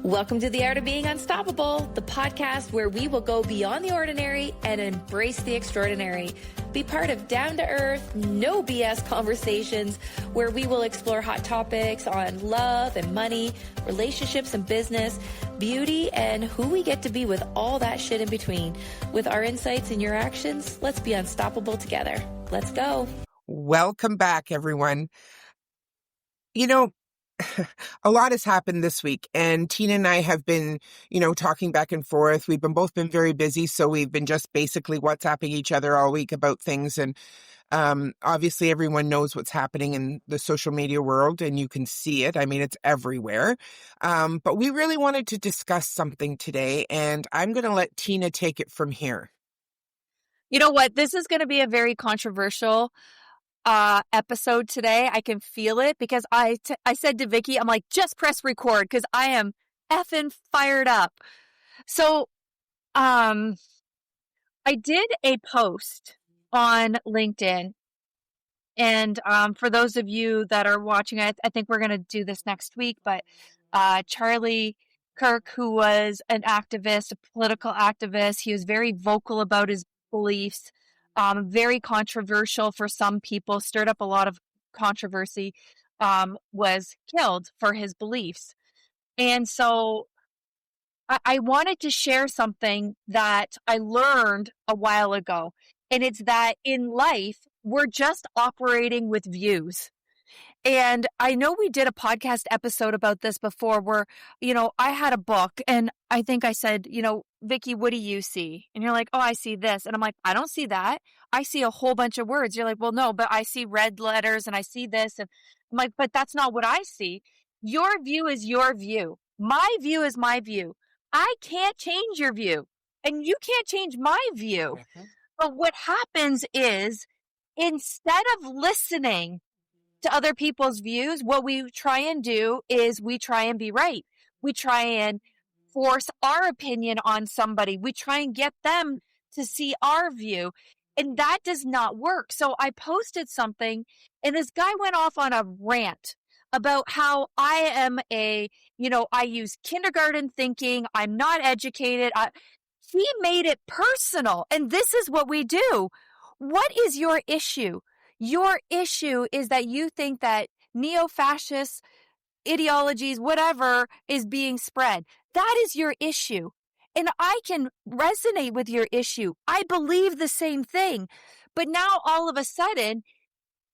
Welcome to The Art of Being Unstoppable, the podcast where we will go beyond the ordinary and embrace the extraordinary. Be part of down-to-earth, no BS conversations where we will explore hot topics on love and money, relationships and business, beauty, and who we get to be with all that shit in between. With our insights and your actions, let's be unstoppable together. Let's go. Welcome back, everyone. You know, a lot has happened this week, and Tina and I have been, talking back and forth. We've both been very busy, so we've been just basically WhatsApping each other all week about things. And obviously, everyone knows what's happening in the social media world, and you can see it. I mean, it's everywhere. But we really wanted to discuss something today, and I'm going to let Tina take it from here. You know what? This is going to be a very controversial episode today. I can feel it because I said to Vicky, I'm like, just press record because I am effing fired up. So, I did a post on LinkedIn, and for those of you that are watching, I think we're going to do this next week, but Charlie Kirk, who was an activist, a political activist, he was very vocal about his beliefs. Very controversial for some people, stirred up a lot of controversy, was killed for his beliefs. And so I wanted to share something that I learned a while ago. And it's that in life, we're just operating with views. And I know we did a podcast episode about this before where, I had a book and I think I said, Vicky, what do you see? And you're like, oh, I see this. And I'm like, I don't see that. I see a whole bunch of words. You're like, well, no, but I see red letters and I see this. And I'm like, but that's not what I see. Your view is your view. My view is my view. I can't change your view and you can't change my view. Mm-hmm. But what happens is instead of listening to other people's views, what we try and do is we try and be right. We try and force our opinion on somebody. We try and get them to see our view. And that does not work. So I posted something and this guy went off on a rant about how I am I use kindergarten thinking. I'm not educated. He made it personal. And this is what we do. What is your issue? Your issue is that you think that neo-fascist ideologies, whatever, is being spread. That is your issue. And I can resonate with your issue. I believe the same thing. But now all of a sudden,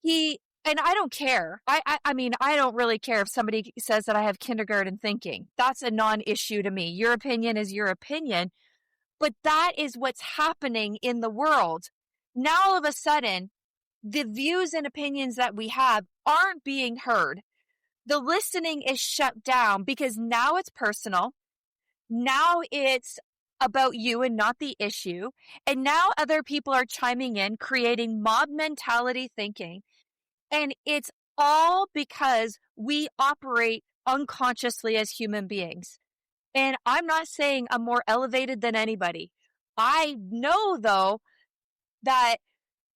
and I don't care. I mean, I don't really care if somebody says that I have kindergarten thinking. That's a non-issue to me. Your opinion is your opinion. But that is what's happening in the world. Now all of a sudden, the views and opinions that we have aren't being heard. The listening is shut down because now it's personal. Now it's about you and not the issue. And now other people are chiming in, creating mob mentality thinking. And it's all because we operate unconsciously as human beings. And I'm not saying I'm more elevated than anybody. I know, though, that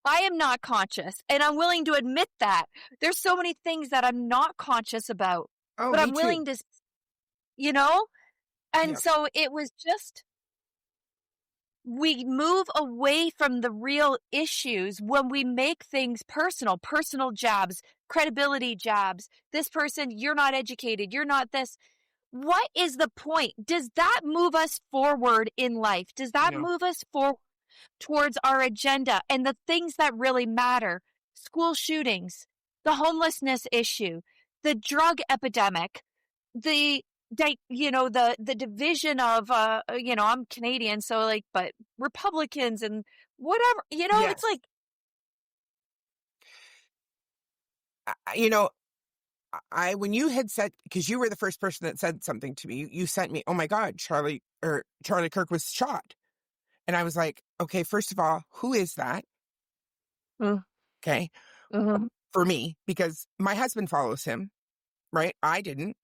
I am not conscious, and I'm willing to admit that. There's so many things that I'm not conscious about, but I'm willing to, And yep. So it was just, we move away from the real issues when we make things personal jabs, credibility jabs. This person, you're not educated, you're not this. What is the point? Does that move us forward in life? Does that move us forward towards our agenda and the things that really matter? School shootings, the homelessness issue, the drug epidemic, the division of I'm Canadian, so but Republicans and whatever, yes. It's like, when you had said, because you were the first person that said something to me, you sent me, oh my God, Charlie Kirk was shot. And I was like, okay, first of all, who is that? Okay. Mm-hmm. For me, because my husband follows him, right? I didn't,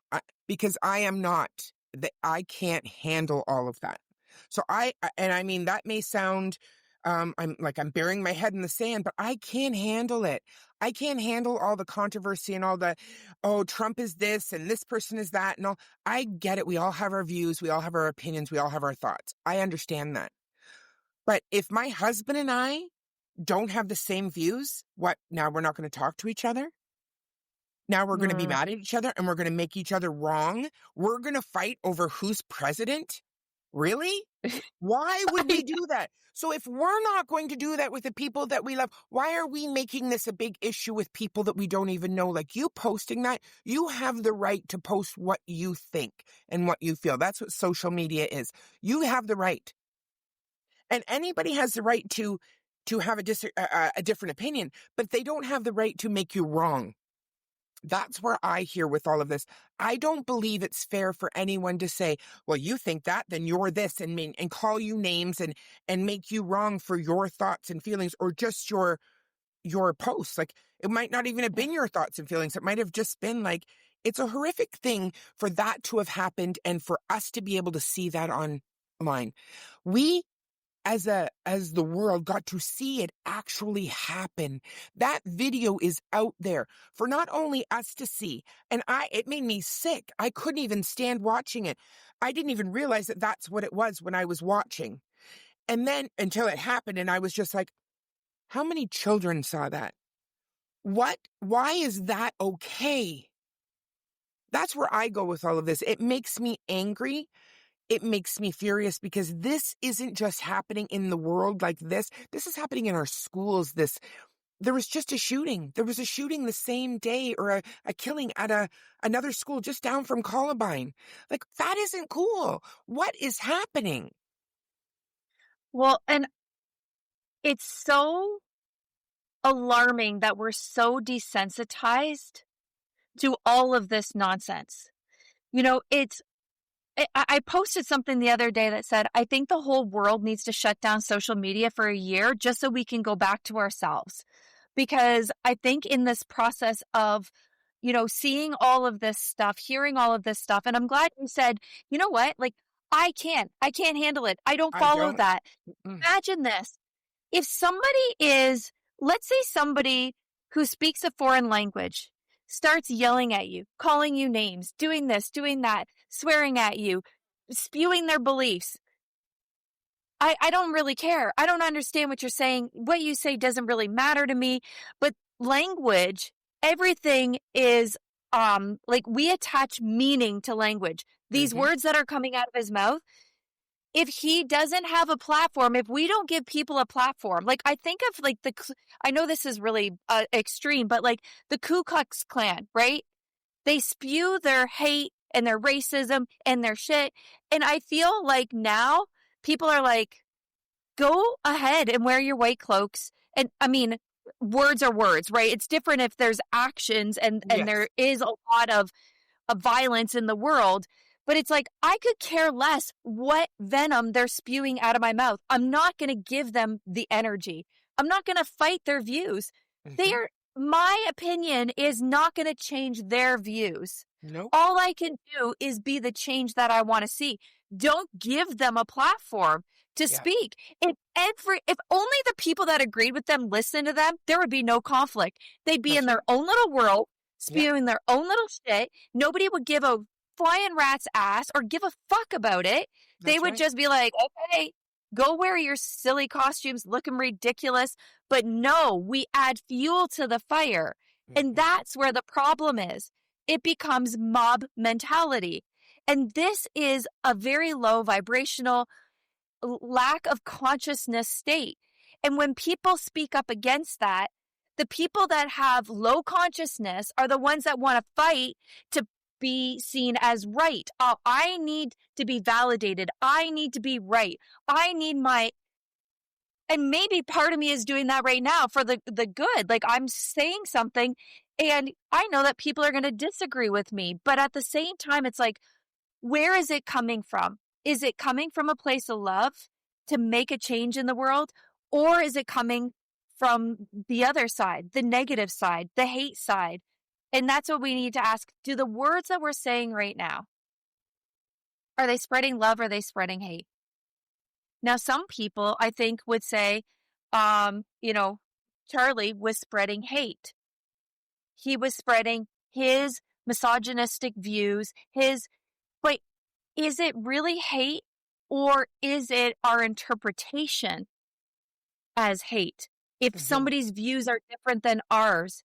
because I am not, I can't handle all of that. So I mean, that may sound I'm burying my head in the sand, but I can't handle it. I can't handle all the controversy and all the, oh, Trump is this and this person is that and all. I get it. We all have our views. We all have our opinions. We all have our thoughts. I understand that. But if my husband and I don't have the same views, what, now we're not going to talk to each other? Now we're going to be mad at each other and we're going to make each other wrong? We're going to fight over who's president? Really? Why would we do that? So if we're not going to do that with the people that we love, why are we making this a big issue with people that we don't even know? Like you posting that, you have the right to post what you think and what you feel. That's what social media is. You have the right. And anybody has the right to have a different opinion, but they don't have the right to make you wrong. That's where I hear with all of this. I don't believe it's fair for anyone to say, well, you think that, then you're this, and call you names and make you wrong for your thoughts and feelings or just your posts. Like it might not even have been your thoughts and feelings. It might have just been like, it's a horrific thing for that to have happened and for us to be able to see that online. We as the world got to see it actually happen. That video is out there for not only us to see, and it made me sick. I couldn't even stand watching it. I didn't even realize that that's what it was when I was watching. And then until it happened, and I was just like, how many children saw that? Why is that okay? That's where I go with all of this. It makes me angry. It makes me furious because this isn't just happening in the world like this. This is happening in our schools. There was just a shooting. There was a shooting the same day or a killing at another school just down from Columbine. Like, that isn't cool. What is happening? Well, and it's so alarming that we're so desensitized to all of this nonsense. You know, I posted something the other day that said, I think the whole world needs to shut down social media for a year just so we can go back to ourselves. Because I think in this process of, seeing all of this stuff, hearing all of this stuff, and I'm glad you said, you know what, like, I can't handle it. I don't follow that. Imagine this. If let's say somebody who speaks a foreign language starts yelling at you, calling you names, doing this, doing that, swearing at you, spewing their beliefs. I don't really care. I don't understand what you're saying. What you say doesn't really matter to me. But language, everything is like we attach meaning to language. These words that are coming out of his mouth, if he doesn't have a platform, if we don't give people a platform, like I think of like I know this is really extreme, but like the Ku Klux Klan, right? They spew their hate and their racism and their shit. And I feel like now people are like, go ahead and wear your white cloaks. And I mean, words are words, right? It's different if there's actions and there is a lot of violence in the world. But it's like, I could care less what venom they're spewing out of my mouth. I'm not going to give them the energy. I'm not going to fight their views. My opinion is not going to change their views. Nope. All I can do is be the change that I want to see. Don't give them a platform to speak. If only the people that agreed with them listened to them, there would be no conflict. They'd be in their own little world, spewing their own little shit. Nobody would give a flying rat's ass or give a fuck about it. They would just be like, okay, go wear your silly costumes looking ridiculous. But no, we add fuel to the fire. And that's where the problem is. It becomes mob mentality. And this is a very low vibrational lack of consciousness state. And when people speak up against that, the people that have low consciousness are the ones that want to fight to be seen as right. I need to be validated. I need to be right. I need and maybe part of me is doing that right now for the good. Like I'm saying something and I know that people are going to disagree with me. But at the same time, it's like, where is it coming from? Is it coming from a place of love to make a change in the world? Or is it coming from the other side, the negative side, the hate side? And that's what we need to ask. Do the words that we're saying right now, are they spreading love or are they spreading hate? Now, some people, I think, would say, Charlie was spreading hate. He was spreading his misogynistic views, but is it really hate, or is it our interpretation as hate? If somebody's views are different than ours,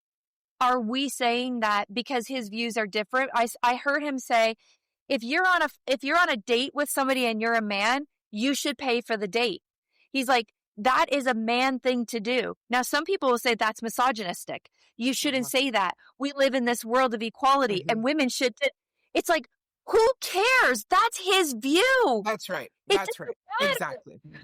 are we saying that because his views are different? I heard him say, if you're on a date with somebody and you're a man, you should pay for the date. He's like, that is a man thing to do. Now, some people will say that's misogynistic. You shouldn't say that. We live in this world of equality and women should. It's like, who cares? That's his view. That's right. That's right.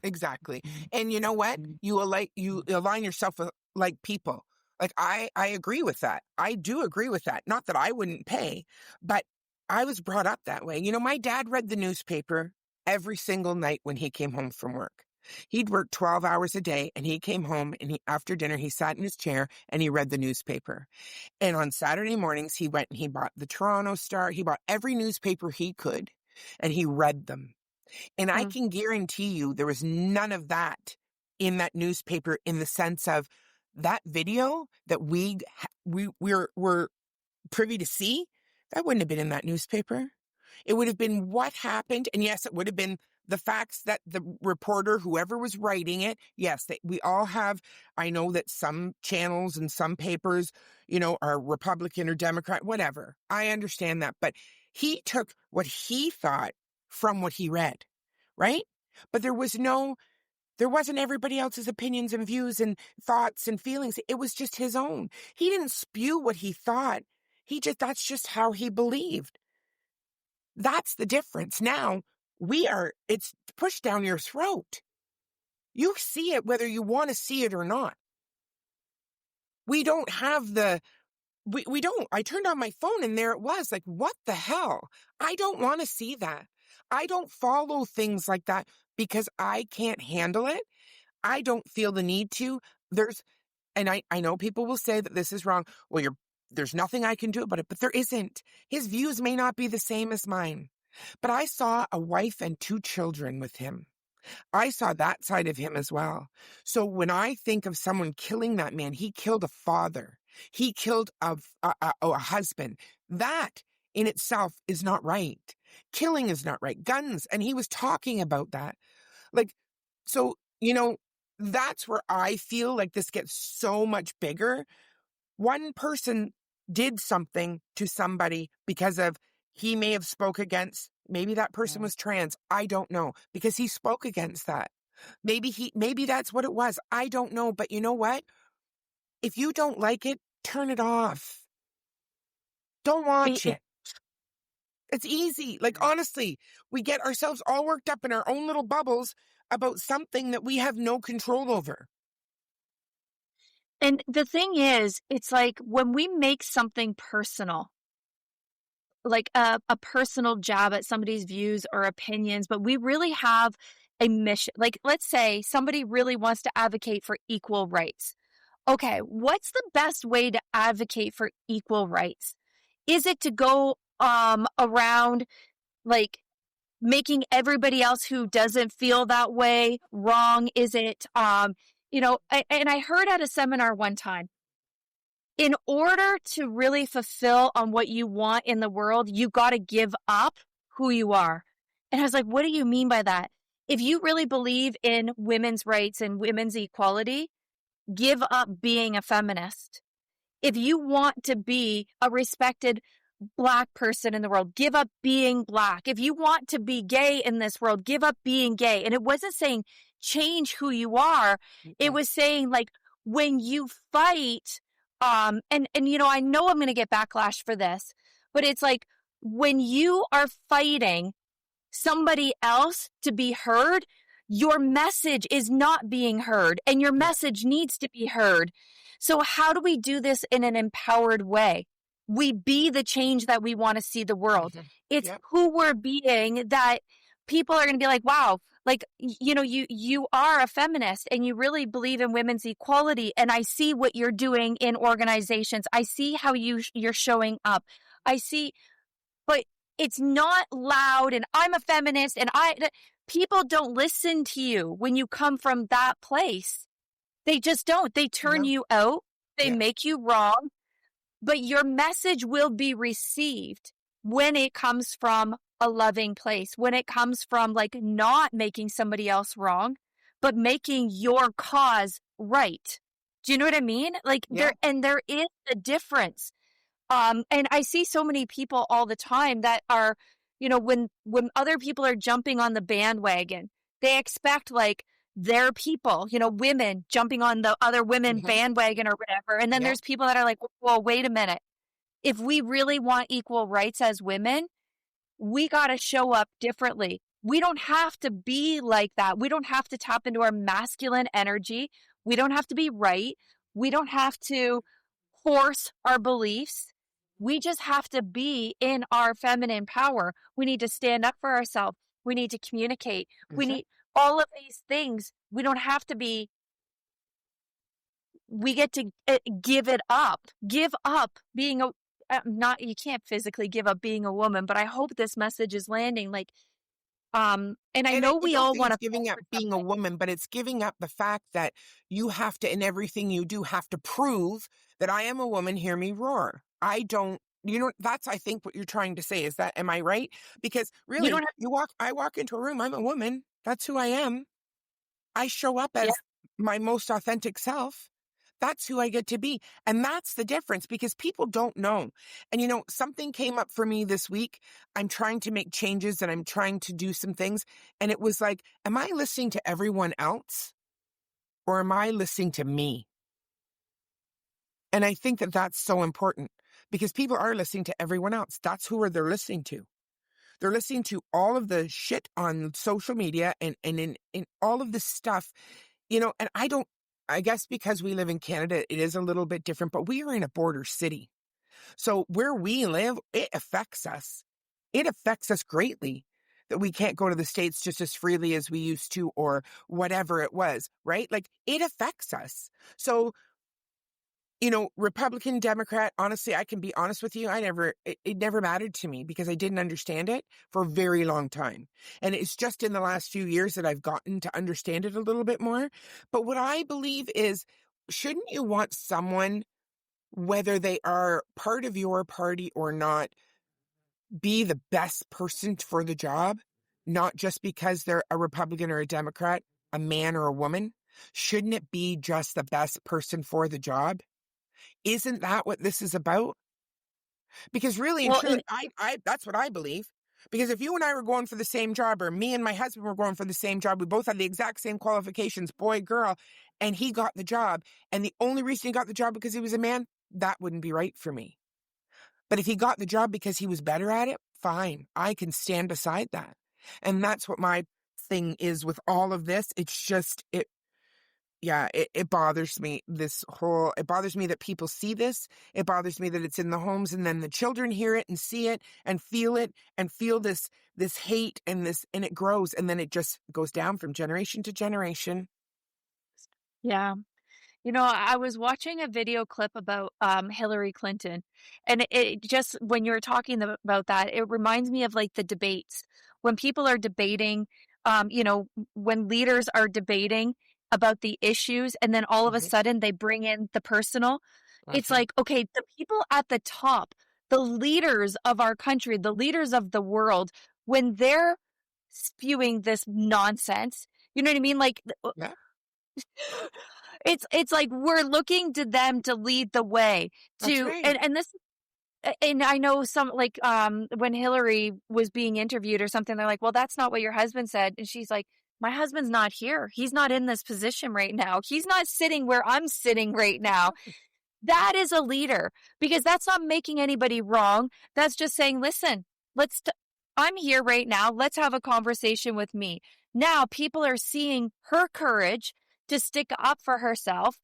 Exactly. And you know what? You align yourself with like people. Like I agree with that. I do agree with that. Not that I wouldn't pay, but I was brought up that way. You know, my dad read the newspaper every single night when he came home from work. He'd work 12 hours a day and he came home and after dinner, he sat in his chair and he read the newspaper. And on Saturday mornings, he went and he bought the Toronto Star. He bought every newspaper he could and he read them. And I can guarantee you there was none of that in that newspaper in the sense of that video that we're privy to see. That wouldn't have been in that newspaper. It would have been what happened. And yes, it would have been the facts that the reporter, whoever was writing it, yes, we all have, I know that some channels and some papers, you know, are Republican or Democrat, whatever. I understand that. But he took what he thought from what he read, right? But there wasn't everybody else's opinions and views and thoughts and feelings. It was just his own. He didn't spew what he thought. That's just how he believed. That's the difference. Now, it's pushed down your throat. You see it whether you want to see it or not. We don't have we don't. I turned on my phone and there it was. Like, what the hell? I don't want to see that. I don't follow things like that because I can't handle it. I don't feel the need to. And I know people will say that this is wrong. Well, there's nothing I can do about it, but there isn't. His views may not be the same as mine. But I saw a wife and 2 children with him. I saw that side of him as well. So when I think of someone killing that man, he killed a father. He killed a husband. That in itself is not right. Killing is not right. Guns. And he was talking about that. Like, so, you know, that's where I feel like this gets so much bigger. One person did something to somebody because of he may have spoke against, maybe that person was trans. I don't know, because he spoke against that. Maybe that's what it was. I don't know. But you know what? If you don't like it, turn it off. Don't watch it. It's easy. Like, honestly, we get ourselves all worked up in our own little bubbles about something that we have no control over. And the thing is, it's like when we make something personal, like a personal jab at somebody's views or opinions, but we really have a mission. Like, let's say somebody really wants to advocate for equal rights. Okay, what's the best way to advocate for equal rights? Is it to go around like making everybody else who doesn't feel that way wrong? Is it, and I heard at a seminar one time, in order to really fulfill on what you want in the world, you got to give up who you are. And I was like, what do you mean by that? If you really believe in women's rights and women's equality, give up being a feminist. If you want to be a respected Black person in the world, give up being Black. If you want to be gay in this world, give up being gay. And it wasn't saying change who you are. It was saying, like, when you fight, and I know I'm going to get backlash for this, but it's like when you are fighting somebody else to be heard, your message is not being heard, and your message needs to be heard. So how do we do this in an empowered way? We be the change that we want to see the world. It's who we're being that people are going to be like, wow, like, you are a feminist and you really believe in women's equality. And I see what you're doing in organizations. I see how you're showing up. I see, but it's not loud and I'm a feminist and people don't listen to you when you come from that place. They just don't. They turn No. you out. They Yeah. make you wrong, but your message will be received when it comes from a loving place, when it comes from like not making somebody else wrong, but making your cause right. Do you know what I mean? Like Yeah. there is a difference. And I see so many people all the time that are, when other people are jumping on the bandwagon, they expect like their people, women jumping on the other women Mm-hmm. bandwagon or whatever. And then Yeah. there's people that are like, well, wait a minute. If we really want equal rights as women, we got to show up differently. We don't have to be like that. We don't have to tap into our masculine energy. We don't have to be right. We don't have to force our beliefs. We just have to be in our feminine power. We need to stand up for ourselves. We need to communicate. We need all of these things. We don't have to be, we get to give it up. Give up being you can't physically give up being a woman, but I hope this message is landing. Like, and I know we don't all think want it's to giving up being a woman, but it's giving up the fact that you have to, in everything you do, have to prove that I am a woman. Hear me roar. I don't, that's, I think, what you're trying to say. Is that, am I right? Because really, I walk into a room, I'm a woman. That's who I am. I show up as my most authentic self. That's who I get to be. And that's the difference, because people don't know. And something came up for me this week. I'm trying to make changes and I'm trying to do some things. And it was like, am I listening to everyone else or am I listening to me? And I think that that's so important, because people are listening to everyone else. That's who they're listening to. They're listening to all of the shit on social media and in all of this stuff, and I guess because we live in Canada, it is a little bit different, but we are in a border city. So where we live, it affects us. It affects us greatly that we can't go to the States just as freely as we used to, or whatever it was, right? Like, it affects us. So, Republican, Democrat, honestly, I can be honest with you. It never mattered to me, because I didn't understand it for a very long time. And it's just in the last few years that I've gotten to understand it a little bit more. But what I believe is, shouldn't you want someone, whether they are part of your party or not, be the best person for the job? Not just because they're a Republican or a Democrat, a man or a woman. Shouldn't it be just the best person for the job? Isn't that what this is about? Because really and truly, I that's what I believe. Because if you and I were going for the same job, or me and my husband were going for the same job, we both had the exact same qualifications, boy, girl, and he got the job, and the only reason he got the job because he was a man, that wouldn't be right for me. But if he got the job because he was better at it, fine. I can stand beside that. And that's what my thing is with all of this. It's just, it bothers me. It bothers me that people see this. It bothers me that it's in the homes, and then the children hear it and see it and feel this hate and it grows, and then it just goes down from generation to generation. Yeah. I was watching a video clip about Hillary Clinton, and it just, when you were talking about that, it reminds me of like the debates when people are debating, when leaders are debating about the issues, and then all of a sudden they bring in the personal. It's like, okay, the people at the top, the leaders of our country, the leaders of the world, when they're spewing this nonsense, you know what I mean? Like, Yeah. it's like we're looking to them to lead the way That's right. and I know some, like, when Hillary was being interviewed or something, they're like, well, that's not what your husband said. And she's like, my husband's not here. He's not in this position right now. He's not sitting where I'm sitting right now. That is a leader, because that's not making anybody wrong. That's just saying, listen, I'm here right now. Let's have a conversation with me. Now people are seeing her courage to stick up for herself.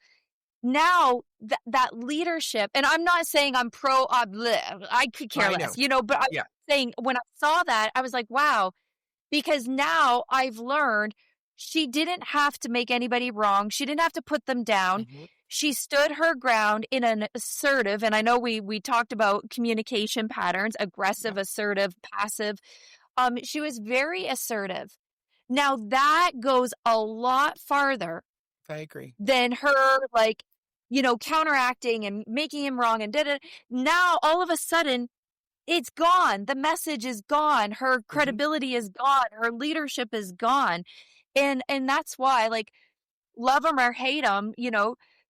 Now that leadership, and I'm not saying I'm pro, I could care less, but I'm saying, when I saw that, I was like, wow, because now I've learned she didn't have to make anybody wrong. She didn't have to put them down. She stood her ground in an assertive, and I know we talked about communication patterns, aggressive, Yeah, assertive, passive. She was very assertive. Now that goes a lot farther I agree. than her, like, counteracting and making him wrong and did it. Now all of a sudden it's gone. The message is gone. Her Hmm. credibility is gone. Her leadership is gone. And that's why, like, love him or hate him,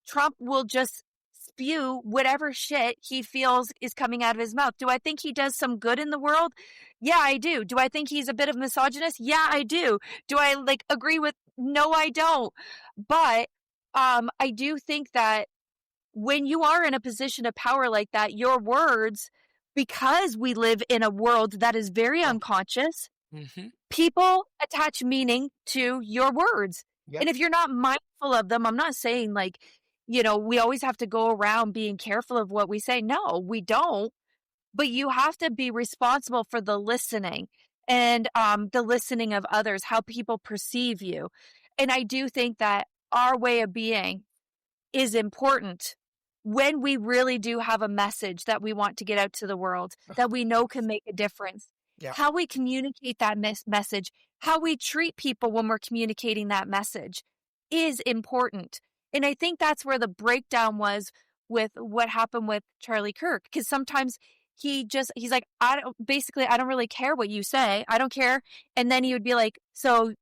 Trump will just spew whatever shit he feels is coming out of his mouth. Do I think he does some good in the world? Yeah, I do. Do I think he's a bit of a misogynist? Yeah, I do. Do I agree with? No, I don't. But I do think that when you are in a position of power like that, your words, because we live in a world that is very Oh, unconscious, hmm. people attach meaning to your words. Yep. And if you're not mindful of them, I'm not saying we always have to go around being careful of what we say. No, we don't. But you have to be responsible for the listening and the listening of others, how people perceive you. And I do think that our way of being is important when we really do have a message that we want to get out to the world, Oh, that we know yes. can make a difference. Yeah. How we communicate that message, how we treat people when we're communicating that message is important. And I think that's where the breakdown was with what happened with Charlie Kirk. Because sometimes he's like, I don't really care what you say. I don't care. And then he would be like, so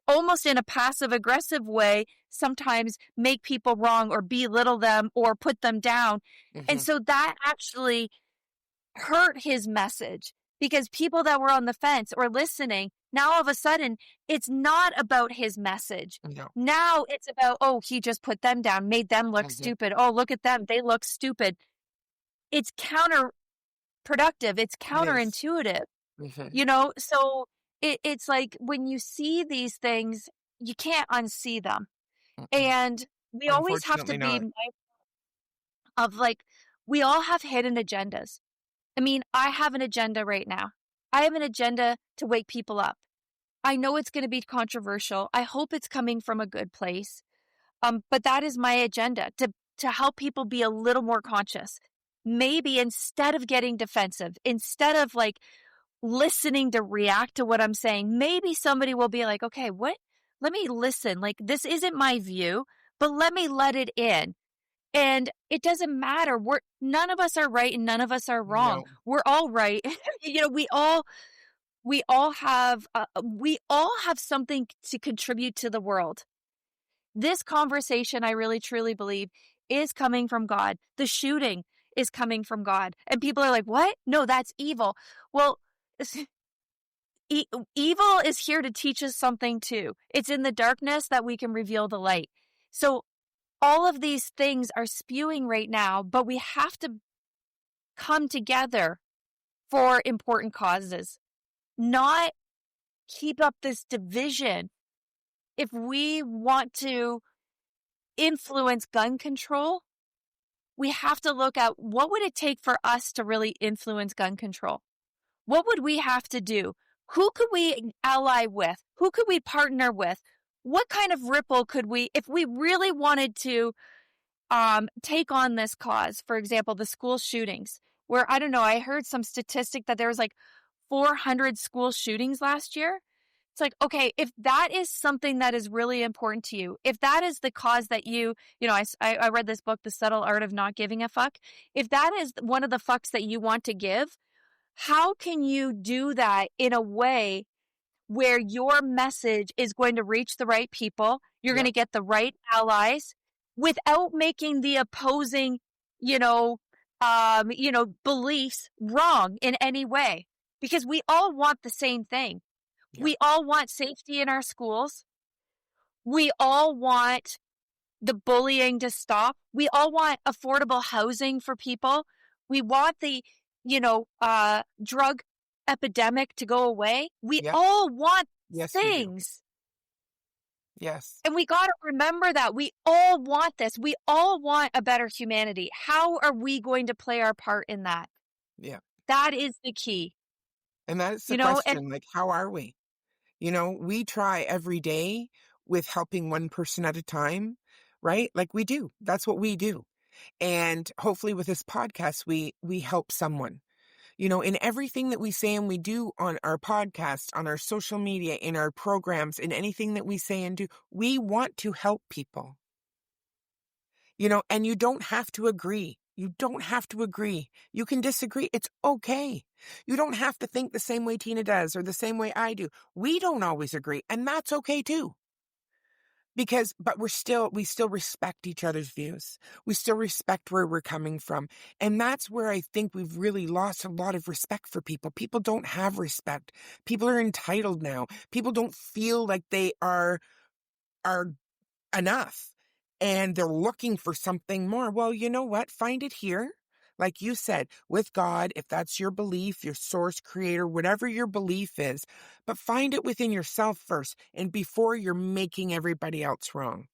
almost in a passive aggressive way, sometimes make people wrong or belittle them or put them down. And Hmm. so that actually hurt his message, because people that were on the fence or listening, now all of a sudden, it's not about his message. No. Now it's about, oh, he just put them down, made them look Hmm. stupid. Oh, look at them. They look stupid. It's counterproductive. It's It is. counterintuitive, Hmm. So it's like when you see these things, you can't unsee them. Mm-mm. And we always have to Unfortunately be not. mindful of, like, we all have hidden agendas. I mean, I have an agenda right now. I have an agenda to wake people up. I know it's going to be controversial. I hope it's coming from a good place. But that is my agenda, to help people be a little more conscious. Maybe instead of getting defensive, instead of listening to react to what I'm saying, maybe somebody will be like, okay, what? Let me listen. Like, this isn't my view, but let me let it in. And it doesn't matter. None of us are right and none of us are wrong. No. We're all right. We all have something to contribute to the world. This conversation, I really truly believe, is coming from God. The shooting is coming from God. And people are like, what? No, that's evil. Well, evil is here to teach us something too. It's in the darkness that we can reveal the light. So all of these things are spewing right now, but we have to come together for important causes, not keep up this division. If we want to influence gun control, we have to look at what would it take for us to really influence gun control? What would we have to do? Who could we ally with? Who could we partner with? What kind of ripple could we, if we really wanted to take on this cause? For example, the school shootings, where, I don't know, I heard some statistic that there was 400 school shootings last year. It's like, okay, if that is something that is really important to you, if that is the cause that I read this book, The Subtle Art of Not Giving a Fuck. If that is one of the fucks that you want to give, how can you do that in a way where your message is going to reach the right people? You're going Yep. to get the right allies without making the opposing, beliefs wrong in any way, because we all want the same thing. Yep. We all want safety in our schools. We all want the bullying to stop. We all want affordable housing for people. We want the, drug epidemic to go away. We Yep. all want Yes, we do. things. Yes. And we got to remember that we all want this. We all want a better humanity. How are we going to play our part in that? Yeah. That is the key. And that's the And question. Like, how are we? We try every day with helping one person at a time. right? Like we do. That's what we do. And hopefully with this podcast, we help someone. In everything that we say and we do on our podcast, on our social media, in our programs, in anything that we say and do, we want to help people. And you don't have to agree. You don't have to agree. You can disagree. It's okay. You don't have to think the same way Tina does or the same way I do. We don't always agree, and that's okay too. But we still respect each other's views. We still respect where we're coming from. And that's where I think we've really lost a lot of respect for people. People don't have respect. People are entitled now. People don't feel like they are enough. And they're looking for something more. Well, you know what? Find it here. Like you said, with God, if that's your belief, your source, creator, whatever your belief is, but find it within yourself first and before you're making everybody else wrong.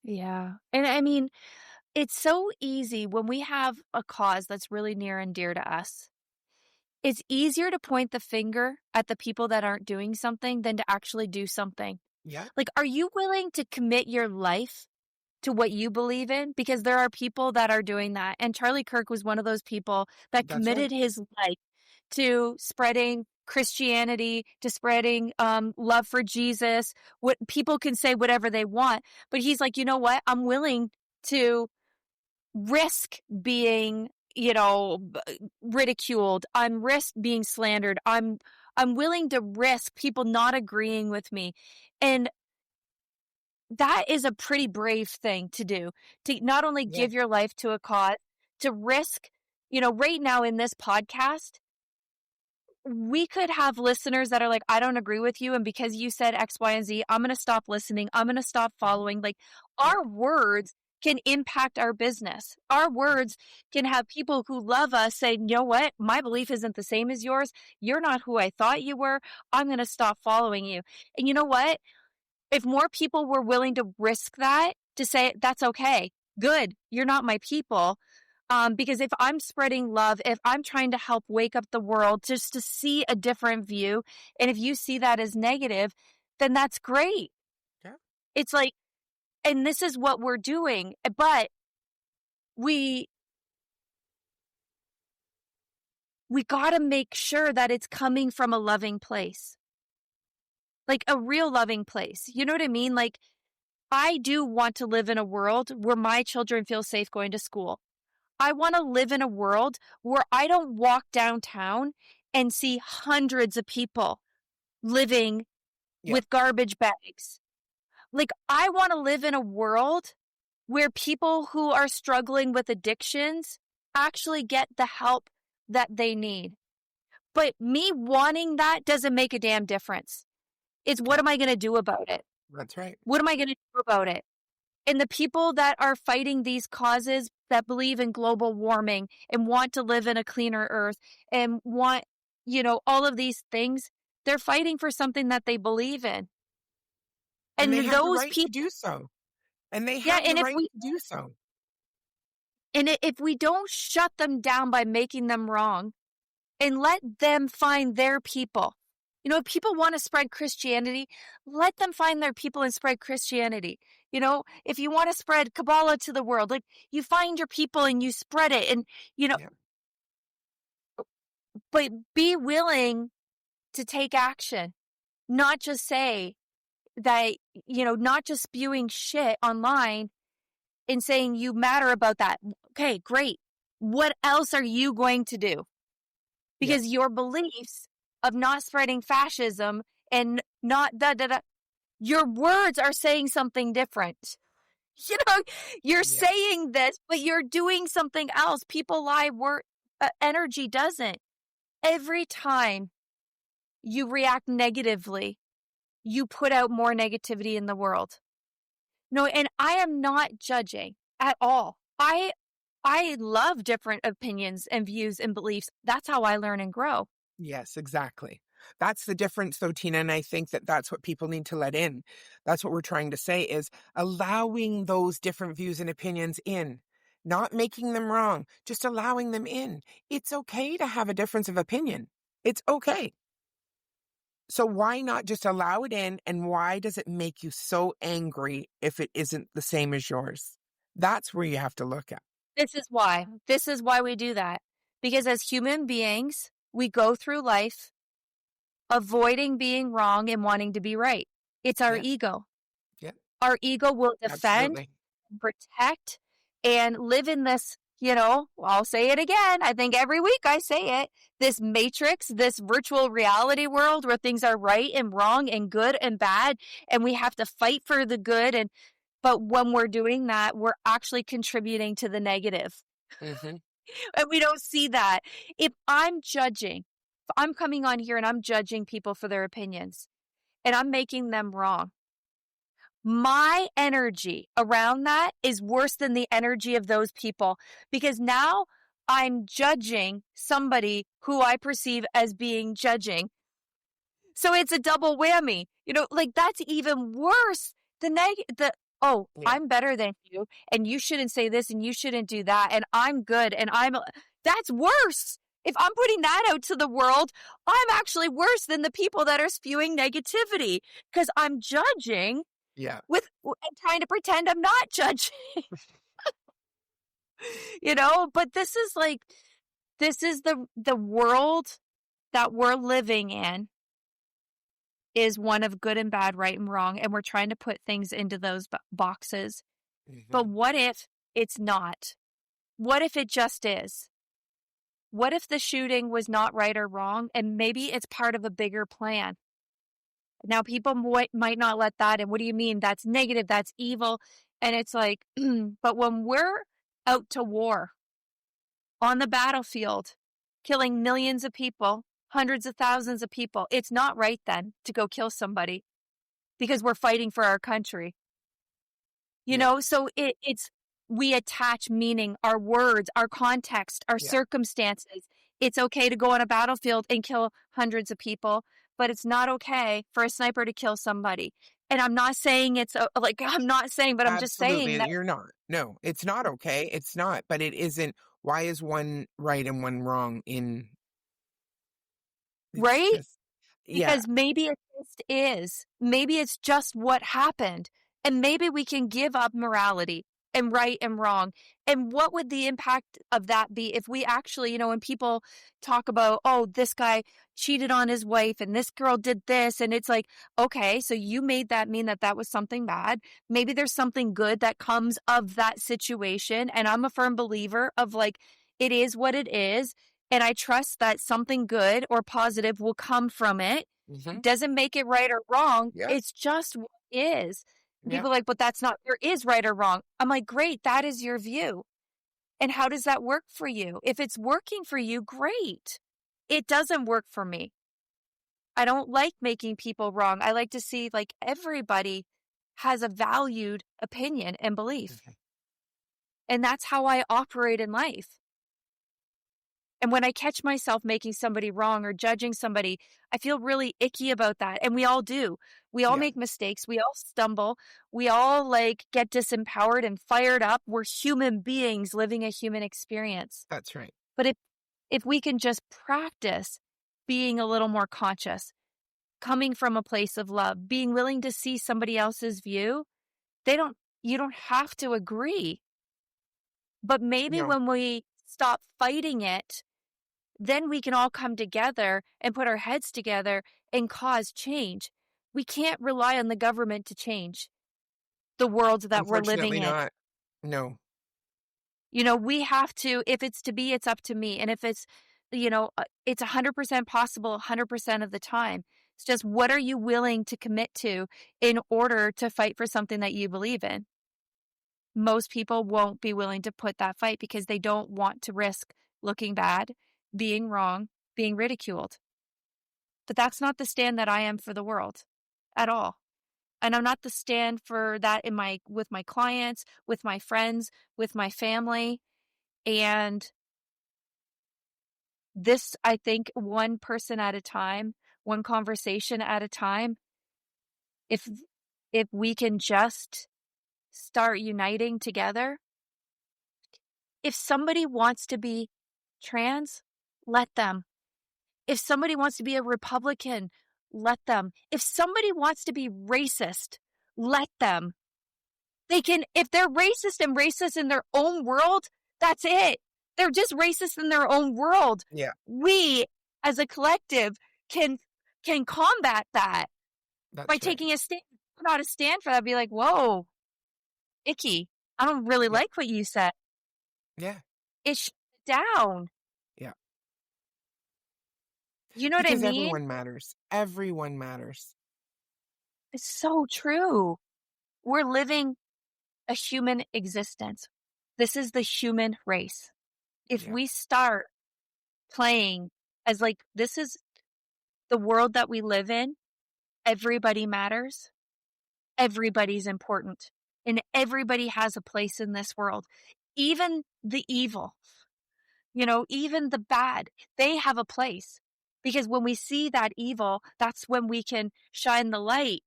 Yeah. And I mean, it's so easy when we have a cause that's really near and dear to us. It's easier to point the finger at the people that aren't doing something than to actually do something. Yeah, Like, are you willing to commit your life to what you believe in? Because there are people that are doing that. And Charlie Kirk was one of those people that that's right. committed his life to spreading Christianity, to spreading love for Jesus. What people can say whatever they want, but he's like, you know what? I'm willing to risk being, ridiculed. I'm risk being slandered. I'm willing to risk people not agreeing with me. And that is a pretty brave thing to do, to not only Yeah, give your life to a cause, to risk, right now in this podcast, we could have listeners that are like, I don't agree with you. And because you said X, Y, and Z, I'm going to stop listening. I'm going to stop following. Like, yeah, our words can impact our business. Our words can have people who love us say, you know what? My belief isn't the same as yours. You're not who I thought you were. I'm going to stop following you. And you know what? If more people were willing to risk that, to say, that's okay, good, you're not my people. Because if I'm spreading love, if I'm trying to help wake up the world just to see a different view, and if you see that as negative, then that's great. yeah, It's like, and this is what we're doing, but we got to make sure that it's coming from a loving place, like a real loving place. You know what I mean? Like, I do want to live in a world where my children feel safe going to school. I want to live in a world where I don't walk downtown and see hundreds of people living yeah. with garbage bags. Like, I want to live in a world where people who are struggling with addictions actually get the help that they need. But me wanting that doesn't make a damn difference. It's what Yeah, am I going to do about it? that's right. What am I going to do about it? And the people that are fighting these causes, that believe in global warming and want to live in a cleaner earth and want, all of these things, they're fighting for something that they believe in. And they And have the those right to people, do so. And they yeah, have the right to do so. if we don't shut them down by making them wrong and let them find their people. If people want to spread Christianity, let them find their people and spread Christianity. If you want to spread Kabbalah to the world, like, you find your people and you spread it. And, Yeah, but be willing to take action, not just say that, not just spewing shit online and saying you matter about that. Okay, great. What else are you going to do? yeah, Because your beliefs of not spreading fascism and not your words are saying something different. You're yeah. saying this, but you're doing something else. People lie, energy doesn't. Every time you react negatively, you put out more negativity in the world. No, and I am not judging at all. I love different opinions and views and beliefs. That's how I learn and grow. Yes, exactly. That's the difference, though, Tina. And I think that that's what people need to let in. That's what we're trying to say is allowing those different views and opinions in, not making them wrong, just allowing them in. It's okay to have a difference of opinion. It's okay. So why not just allow it in? And why does it make you so angry if it isn't the same as yours? That's where you have to look at. This is why. This is why we do that. Because as human beings, we go through life avoiding being wrong and wanting to be right. It's our Yeah. ego. Yeah. Our ego will defend, Absolutely. protect, and live in this, I'll say it again. I think every week I say it. This matrix, this virtual reality world where things are right and wrong and good and bad, and we have to fight for the good. But when we're doing that, we're actually contributing to the negative. Mm-hmm. And we don't see that. If I'm coming on here and I'm judging people for their opinions and I'm making them wrong, my energy around that is worse than the energy of those people, because now I'm judging somebody who I perceive as being judging. So it's a double whammy. Like that's even worse. Yeah. I'm better than you and you shouldn't say this and you shouldn't do that and I'm good and that's worse. If I'm putting that out to the world, I'm actually worse than the people that are spewing negativity because I'm judging Yeah. and trying to pretend I'm not judging. But this is the world that we're living in is one of good and bad, right and wrong, and we're trying to put things into those boxes. Mm-hmm. But what if it's not? What if it just is? What if the shooting was not right or wrong, and maybe it's part of a bigger plan? Now, people might not let that in. What do you mean? That's negative. That's evil. And it's like, but when we're out to war on the battlefield, killing millions of people, hundreds of thousands of people, it's not right then to go kill somebody because we're fighting for our country. So it's we attach meaning, our words, our context, our circumstances. It's okay to go on a battlefield and kill hundreds of people, but it's not okay for a sniper to kill somebody. And I'm not saying but I'm just saying Absolutely. that. You're not. No, it's not okay. It's not, but it isn't. Why is one right and one wrong in? It's Right? just, yeah. Because maybe it just is. Maybe it's just what happened. And maybe we can give up morality and right and wrong. And what would the impact of that be if we actually, when people talk about, oh, this guy cheated on his wife and this girl did this. And it's like, okay, so you made that mean that was something bad. Maybe there's something good that comes of that situation. And I'm a firm believer of it is what it is. And I trust that something good or positive will come from it. Mm-hmm. Doesn't make it right or wrong. Yeah. It's just what it is. Yeah. People are like, but that's not, there is right or wrong. I'm like, great, that is your view. And how does that work for you? If it's working for you, great. It doesn't work for me. I don't like making people wrong. I like to see everybody has a valued opinion and belief. Mm-hmm. And that's how I operate in life. And when I catch myself making somebody wrong or judging somebody, I feel really icky about that. And we all do. We all make mistakes. We all stumble. We all get disempowered and fired up. We're human beings living a human experience. That's right. But if we can just practice being a little more conscious, coming from a place of love, being willing to see somebody else's view, you don't have to agree. But maybe when we stop fighting it, then we can all come together and put our heads together and cause change. We can't rely on the government to change the world that we're living in. Unfortunately not. No. We have to, if it's to be, it's up to me. And if it's, it's 100% possible 100% of the time. It's just, what are you willing to commit to in order to fight for something that you believe in? Most people won't be willing to put that fight because they don't want to risk looking bad, being wrong, being ridiculed. But that's not the stand that I am for the world at all. And I'm not the stand for that with my clients, with my friends, with my family. And this, I think, one person at a time, one conversation at a time, if we can just start uniting together. If somebody wants to be trans, let them. If somebody wants to be a Republican, let them. If somebody wants to be racist, let them. They can, if they're racist and racist in their own world, that's it. They're just racist in their own world. Yeah. We, as a collective, can combat that That's by right. taking a stand. Not a stand for that. Be like, whoa, icky. I don't really Yeah. like what you said. Yeah. It shut it down. Yeah. You know what I Because mean? everyone matters. Everyone matters. It's so true. We're living a human existence. This is the human race. If Yeah. we start playing as like, this is the world that we live in, everybody matters, everybody's important, and everybody has a place in this world. Even the evil, even the bad, they have a place. Because when we see that evil, that's when we can shine the light,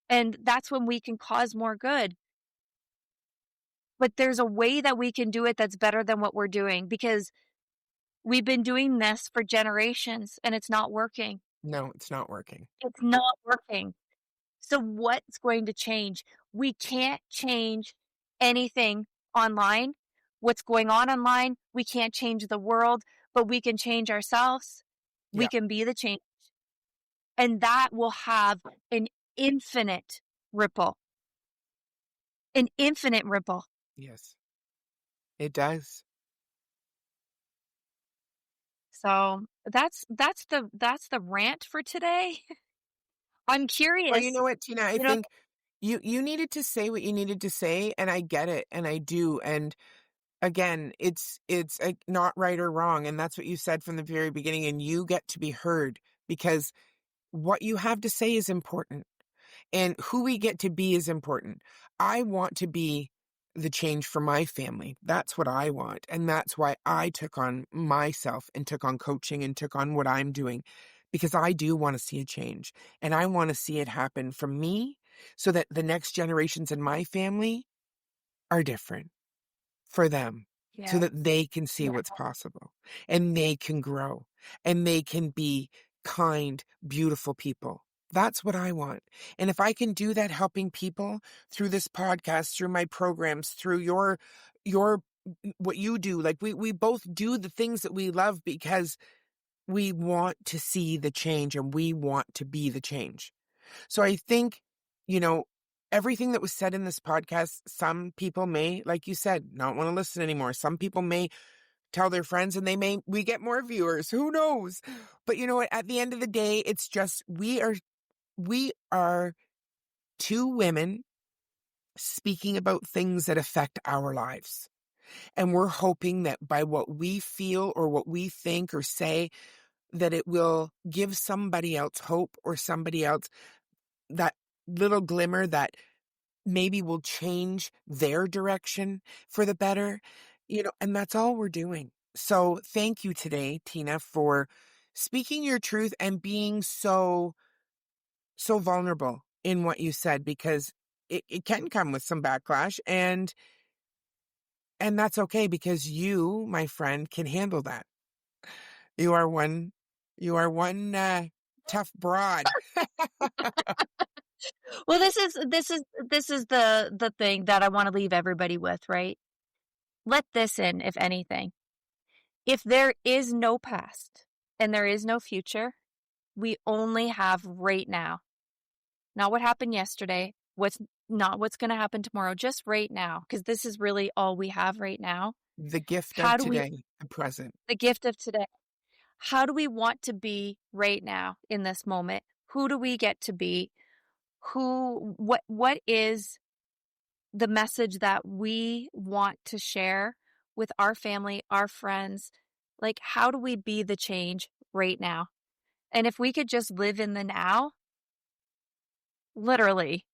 and that's when we can cause more good. But there's a way that we can do it that's better than what we're doing, because we've been doing this for generations and it's not working. No, it's not working. It's not working. So what's going to change? We can't change anything online. What's going on online, we can't change the world, but we can change ourselves. We Yeah. can be the change. And that will have an infinite ripple. An infinite ripple. Yes. It does. So that's the rant for today. I'm Well, you curious. know what, Tina? I You know, think you needed to say what you needed to say, and I get it, and I do. And again, it's not right or wrong, and that's what you said from the very beginning. And you get to be heard because what you have to say is important. And who we get to be is important. I want to be the change for my family. That's what I want. And that's why I took on myself and took on coaching and took on what I'm doing, because I do want to see a change. And I want to see it happen from me so that the next generations in my family are different for them, so yeah, that they can see yeah, what's possible and they can grow and they can be kind, beautiful people. That's what I want. And if I can do that, helping people through this podcast, through my programs, through your what you do, like we both do the things that we love because we want to see the change and we want to be the change. So I think, you know, everything that was said in this podcast, some people may, like you said, not want to listen anymore. Some people may tell their friends and we get more viewers. Who knows? But you know what? At the end of the day, it's just, we are two women speaking about things that affect our lives. And we're hoping that by what we feel or what we think or say, that it will give somebody else hope or somebody else that little glimmer that maybe will change their direction for the better, and that's all we're doing. So thank you today, Tina, for speaking your truth and being so vulnerable in what you said, because it can come with some backlash, and that's okay, because you, my friend, can handle that. You are one tough broad. Well, this is the thing that I want to leave everybody with, right? Let this in, if anything. If there is no past and there is no future, we only have right now. Not what happened yesterday, not what's going to happen tomorrow, just right now, because this is really all we have right now. The gift How of do we, today, the present. the gift of today, how do we want to be right now in this moment? Who do we get to be? What is the message that we want to share with our family, our friends? Like, how do we be the change right now? And if we could just live in the now, literally,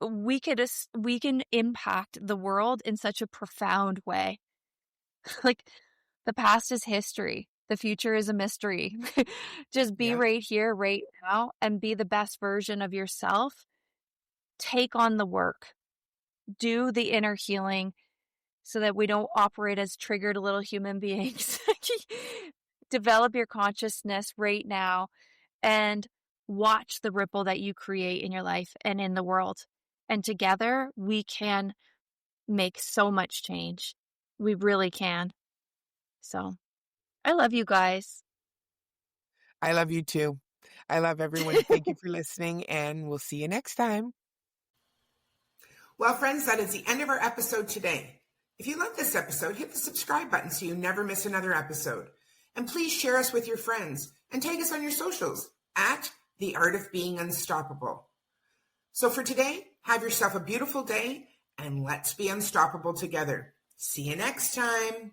we can impact the world in such a profound way. Like, the past is history. The future is a mystery. Just be Yeah. right here, right now, and be the best version of yourself. Take on the work. Do the inner healing so that we don't operate as triggered little human beings. Develop your consciousness right now and watch the ripple that you create in your life and in the world. And together we can make so much change. We really can. So I love you guys. I love you too. I love everyone. Thank you for listening, and we'll see you next time. Well, friends, that is the end of our episode today. If you like this episode, hit the subscribe button so you never miss another episode. And please share us with your friends and tag us on your socials at The Art of Being Unstoppable. So for today, have yourself a beautiful day, and let's be unstoppable together. See you next time.